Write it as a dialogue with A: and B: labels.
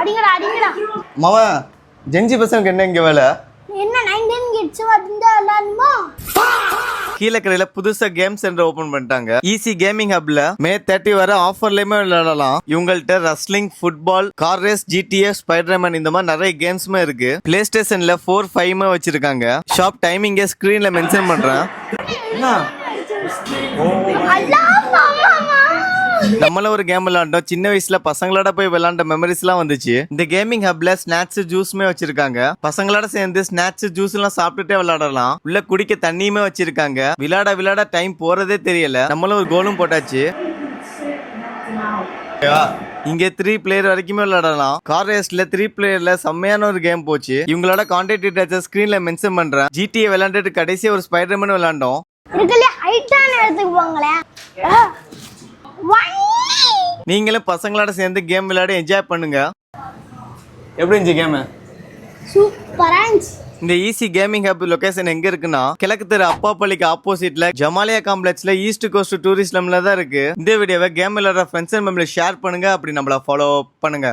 A: அடிங்கடா அடிங்கடா
B: மாமா ஜென்ஜி பசங்களுக்கு என்ன இங்க வேலை?
A: என்ன 19 கிட்ஸ் வந்து விளையாடணுமா?
B: கீழக்கரையில புதுசா கேம் சென்டர் ஓபன் பண்ணிட்டாங்க. ஈஸி கேமிங் ஹப்ல மே 30 வரை ஆஃபர்லயுமே விளையாடலாம். இவங்கள்ட்ட wrestling, football, car race, GTA, Spiderman இந்த மாதிரி நிறைய கேம்ஸுமே இருக்கு. பிளே ஸ்டேஷன்ல 4, 5 வச்சிருக்காங்க. ஷாப் டைமிங்க ஸ்கிரீன்ல மென்ஷன் பண்றேன். நம்மள ஒரு கேம் விளையாண்டோம். சின்ன வயசுல பசங்களோட போய் விளையாண்ட மெமரிஸ் எல்லாம் வந்துச்சு. இந்த கேமிங் ஹப்ல ஸ்நாக்ஸ், ஜூஸ்மே வச்சிருக்காங்க. பசங்களோட சேர்ந்து ஸ்நாக்ஸ், ஜூஸ் எல்லாம் சாப்பிட்டுட்டே விளையாடலாம். உள்ள குடிக்க தண்ணியுமே வச்சிருக்காங்க. விளையாட டைம் போறதே தெரியல. நம்மளும் ஒரு கோலும் போட்டாச்சு. இங்க 3 பிளேயர் வரைக்குமே விளையாடலாம். கார் ரேஸ்ல 3 பிளேயர்ல செம்மையான ஒரு கேம் போச்சு. இவங்களோட கான்டாக்ட் டீடைல்ஸ் ஸ்கிரீன்ல மென்ஷன் பண்றேன். GTA விளையாண்டுட்டு கடைசியா ஒரு ஸ்பைடர்மேன் விளையாண்டோம்.
A: இருக்கல ஹைட்டான இடத்துக்கு போங்களே.
B: நீங்களும் பசங்களோட சேர்ந்து கேம் விளையாடி என்ஜாய் பண்ணுங்க. எப்படி இருந்துச்சு கேம்?
A: சூப்பரா இருந்துச்சு.
B: இந்த ஈஸி கேமிங் ஹப் லொகேஷன் எங்க இருக்குன்னா கிழக்கு தெரு அப்பாப்பள்ளிக்கு ஆப்போசிட்ல ஜமாலியா காம்ப்ளெக்ஸ்ல ஈஸ்ட் கோஸ்ட் டூரிஸ்ட்ல தான் இருக்கு. இந்த வீடியோவை கேம் விளையாடுற ஃப்ரெண்ட்ஸ் அண்ட் ஃபேமிலி ஷேர் பண்ணுங்க. அப்படி நம்மள ஃபாலோ பண்ணுங்க.